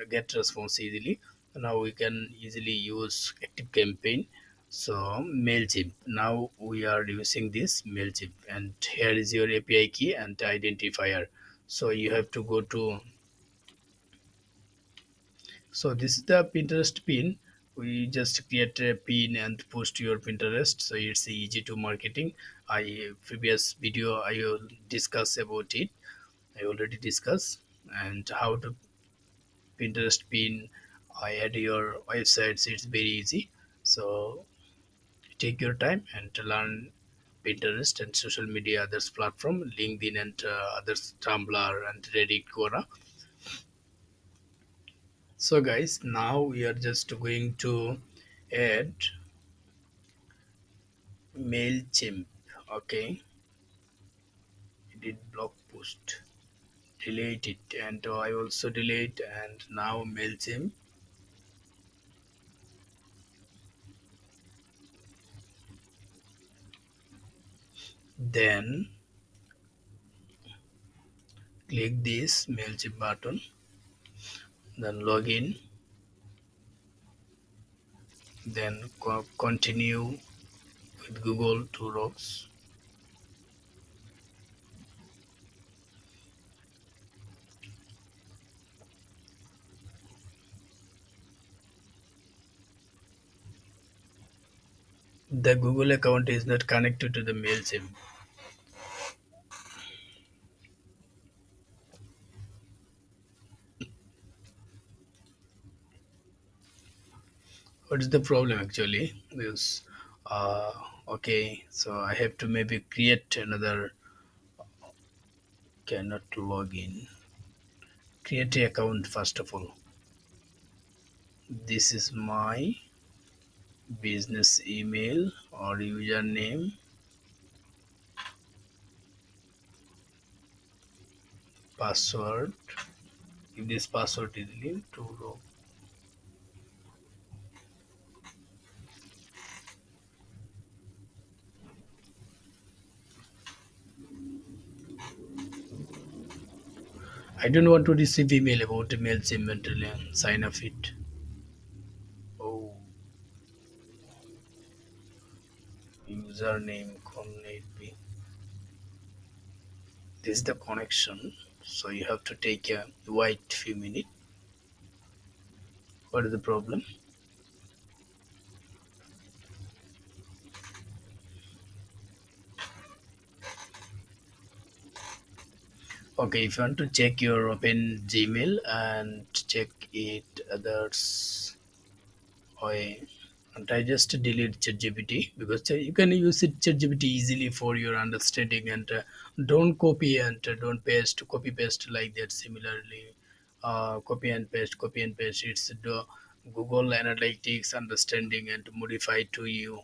get response easily. Now we can easily use active campaign. So Mailchimp, now we are using this Mailchimp, and here is your API key and identifier. So you have to go to, so this is the Pinterest pin. We just create a pin and post to your Pinterest. So it's easy to marketing. I previous video I will discuss about it. I already discussed and how to Pinterest pin. I add your websites. It's very easy. So take your time and to learn Pinterest and social media others platform, LinkedIn and others, Tumblr and Reddit, Quora. So guys, now we are just going to add Mailchimp. Okay, edit blog post, delete it, and I also delete. And now Mailchimp. Then click this Mailchimp button. Then login. Then continue with Google to Rocks. The Google account is not connected to the Mailchimp. What is the problem actually? Because okay, so I have to maybe create another. Cannot log in. Create a account first of all. This is my business email or username, password. If this password is linked to I don't want to receive email about the Mailchimp until sign up it. Oh, username connect be. This is the connection. So you have to take a wait few minutes. What is the problem? Okay, if you want to check your open Gmail and check it others way, and I just delete ChatGPT because you can use it ChatGPT easily for your understanding, and don't copy and don't paste, copy paste like that. Similarly, copy and paste. It's the Google Analytics understanding and modify to you.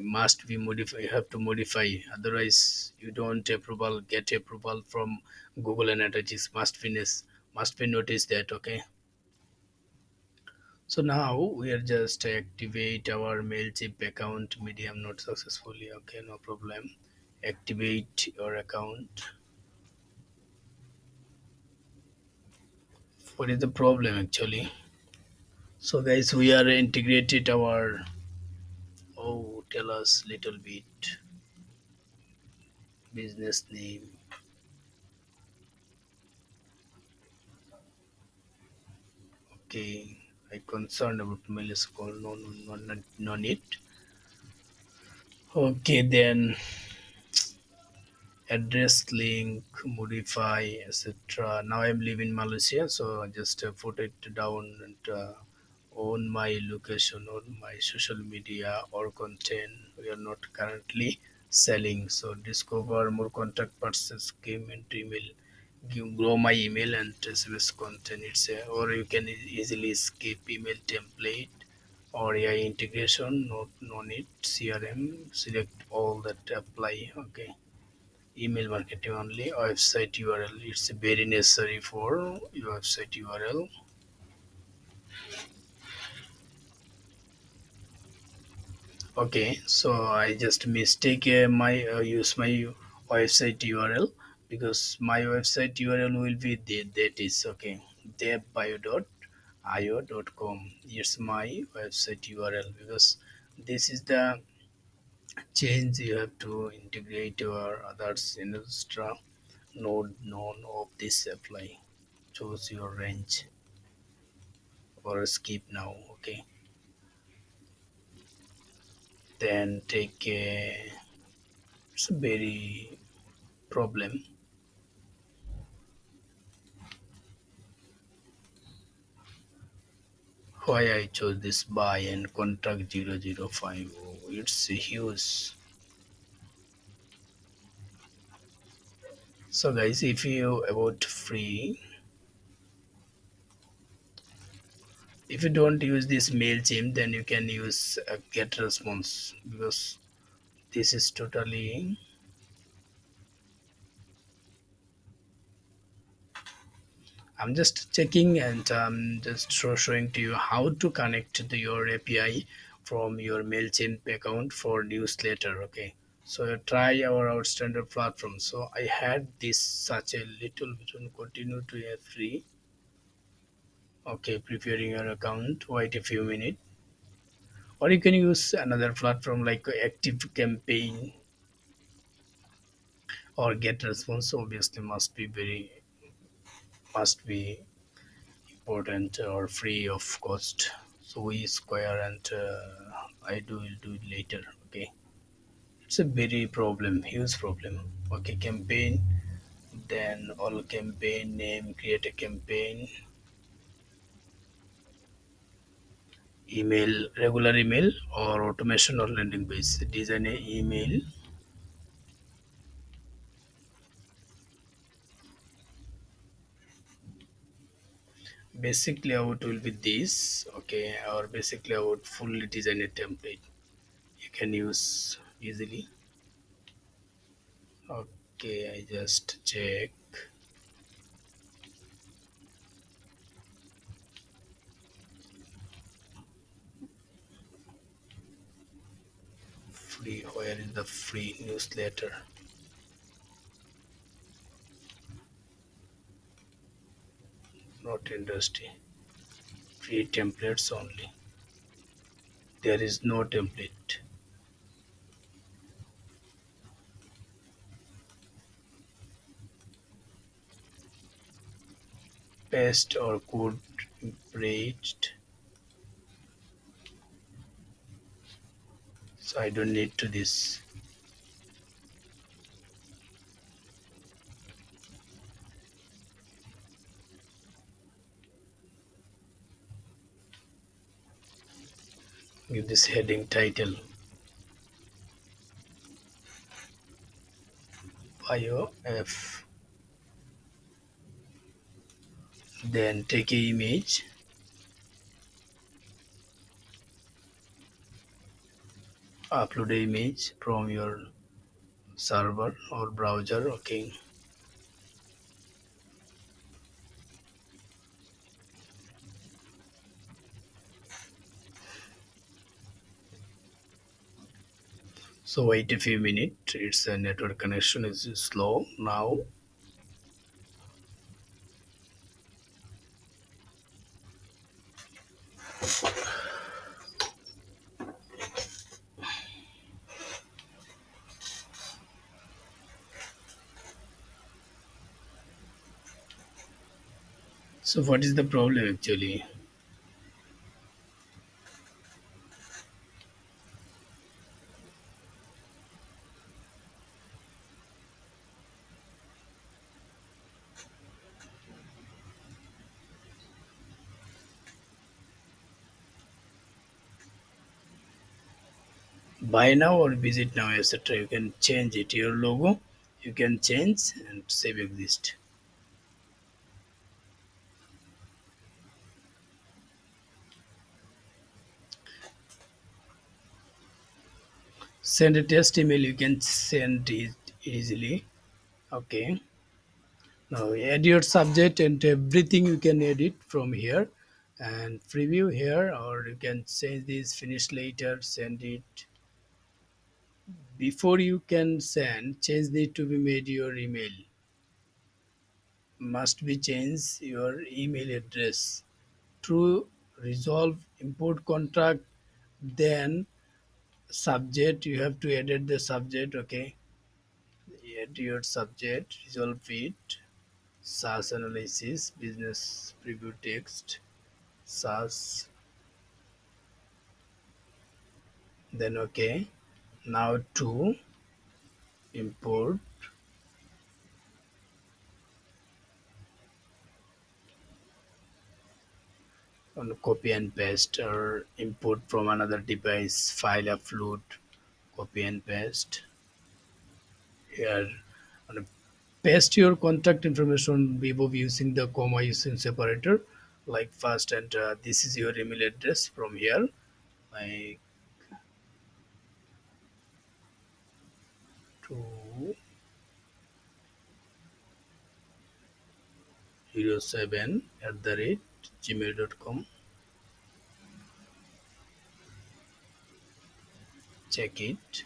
Must be modify. You have to modify. Otherwise, you don't approval get approval from Google Analytics. Must be noticed that. Okay. So now we are just activate our Mailchimp account. Medium not successfully. Okay, no problem. Activate your account. What is the problem actually? So guys, we are integrated our. Oh, tell us little bit. Business name. Okay, I concerned about mail call. No, no, no, no need. Okay, then address link modify etc. Now I'm living Malaysia, so I just put it down and on my location on my social media or content we are not currently selling. So discover more contact person scheme and email, grow my email and SMS content. It's or you can easily skip email template or AI integration. No need CRM. Select all that apply. Okay, email marketing only. Website URL, it's very necessary for your website URL. Okay, so I just mistake my use my website URL because my website URL will be that is okay, dev bio dot. io.com. It's my website URL because this is the change you have to integrate your others in extra node none of this apply. Choose your range or skip now. Okay, then take a, it's a very problem why I chose this buy and contract 0050. It's huge. So guys, if you about free, if you don't use this Mailchimp, then you can use Getresponse because this is totally. I'm just checking and just showing to you how to connect to your API from your Mailchimp account for newsletter. Okay, so try our standard platform. So I had this such a little bit on continue to a free. Okay, preparing your account. Wait a few minutes, or you can use another platform like Active Campaign or Get Response. Obviously, must be important or free of cost. So we square and I do will do it later. Okay, it's a very problem, huge problem. Okay, campaign, then all campaign name, create a campaign, email, regular email or automation or landing page. Design a email. Basic layout will be this. Okay, or basic layout fully design a template. You can use easily. Okay, I just check. Free, where is the free newsletter? Not industry. Free templates only. There is no template. Paste or code breached. So I don't need to this. Give this heading title. Bio F. Then take a image. Upload a image from your server or browser. Okay. So wait a few minutes. Its a network connection is slow now. So what is the problem actually? Buy now or visit now, etc. You can change it. Your logo, you can change and save exist. Send a test email, you can send it easily. Okay. Now add your subject and everything you can edit from here and preview here, or you can change this finish later, send it. Before you can send, change it to be made your email. Must be change your email address. to resolve import contract, then subject, you have to edit the subject. Okay, add your subject, resolve it, SaaS analysis, business preview text, SaaS, then okay. Now to import on copy and paste, or import from another device, file upload, copy and paste here, and paste your contact information above using the comma using separator like first, and this is your email address from here, like 207 @gmail.com. Check it.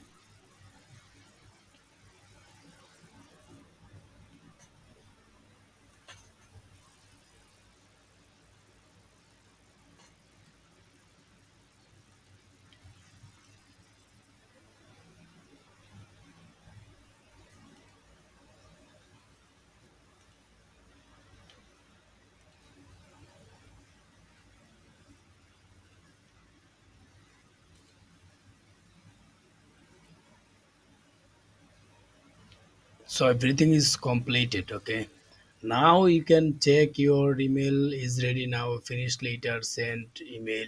So everything is completed. Okay, now you can check your email is ready now, finish later, send email,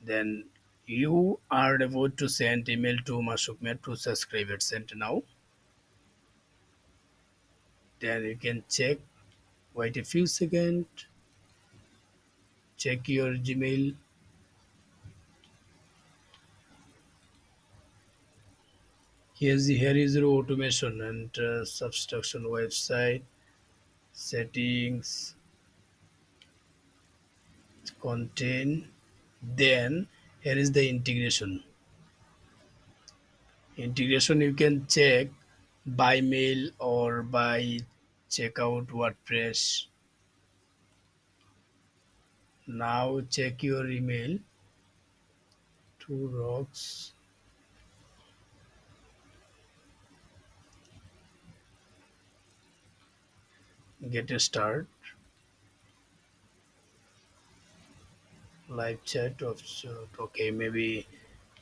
then you are about to send email to Masukmet to subscribers, sent now. Then you can check, wait a few seconds, check your Gmail. Here is your automation and subtraction website settings, content. Then here is the integration you can check by mail or by checkout WordPress. Now check your email, two rocks, get a start, live chat of, okay, maybe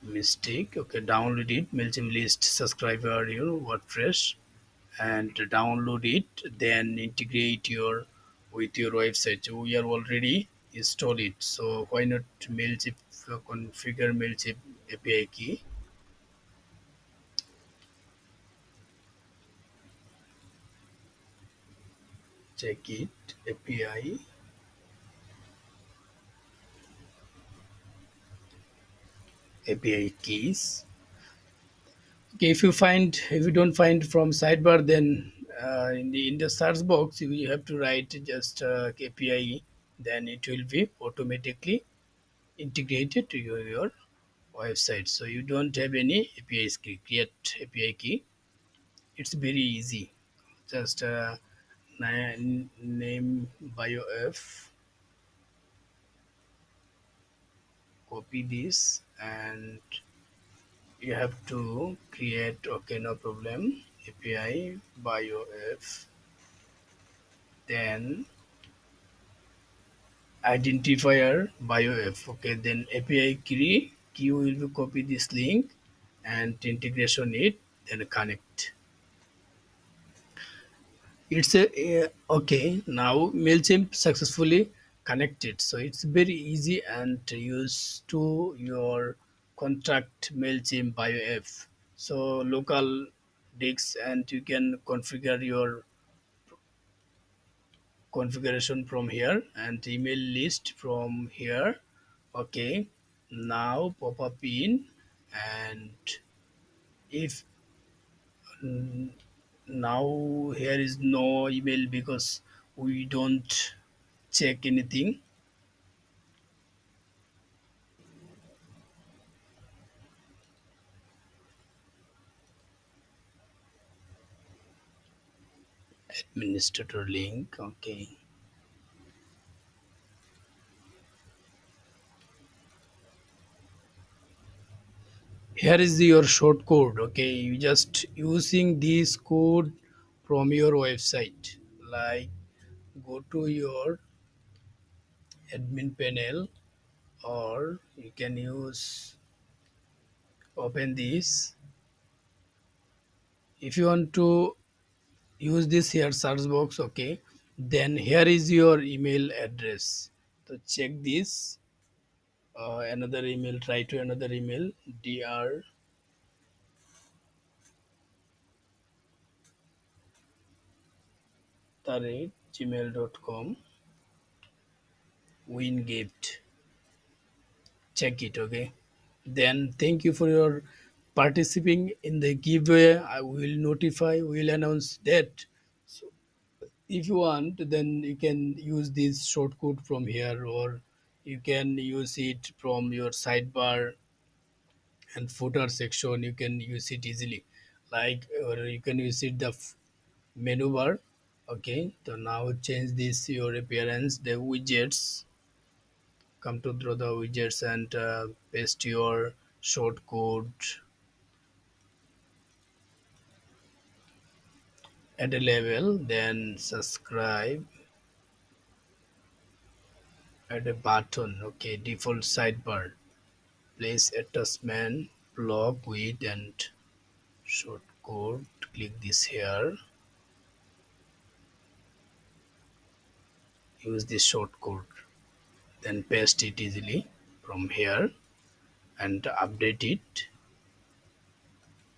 mistake. Okay, download it, Mailchimp list subscriber, WordPress, and download it, then integrate your with your website. So we are already installed it, so why not Mailchimp, configure Mailchimp API key, check it, API keys. Okay, if you don't find from sidebar, then in the search box you have to write just API, then it will be automatically integrated to your website. So you don't have any API key, create API key. It's very easy. Just name BioF, copy this, and you have to create. Okay, no problem. API BioF, then identifier BioF. Okay, then API key will be copy this link and integration it, then connect. It's okay. Now Mailchimp successfully connected, so it's very easy and use to your contract Mailchimp BioF. So local disk, and you can configure your configuration from here and email list from here. Okay, now pop up in, and if now here is no email because we don't check anything. Administrator link. Okay, Here is your short code. Okay, you just using this code from your website. Like, go to your admin panel, or you can use open this. If you want to use this here search box, okay, then here is your email address. So check this. Another email, try to another email, dr gmail.com, win gift. Check it, okay. Then thank you for your participating in the giveaway. I will notify, will announce that. So if you want, then you can use this shortcut from here, or you can use it from your sidebar and footer section. You can use it easily, like, or you can use it the menu bar. Okay, so now change this your appearance, the widgets. Come to through the widgets and paste your short code at a level, then subscribe at a button. Okay, default sidebar, place attachment, block with and short code. Click this here, use this short code, then paste it easily from here and update it.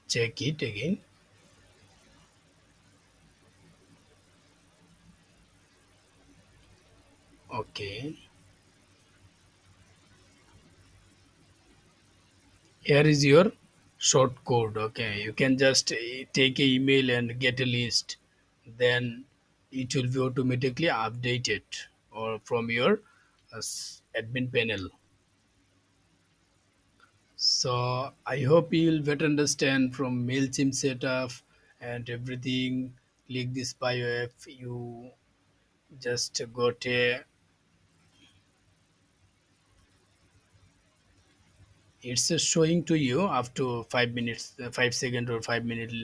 Check it again. Okay, here is your short code. Okay, you can just take a email and get a list, then it will be automatically updated or from your admin panel. So I hope you will better understand from Mailchimp setup and everything. Click this bio app, you just got a, it's showing to you after 5 minutes, 5 seconds or 5 minutes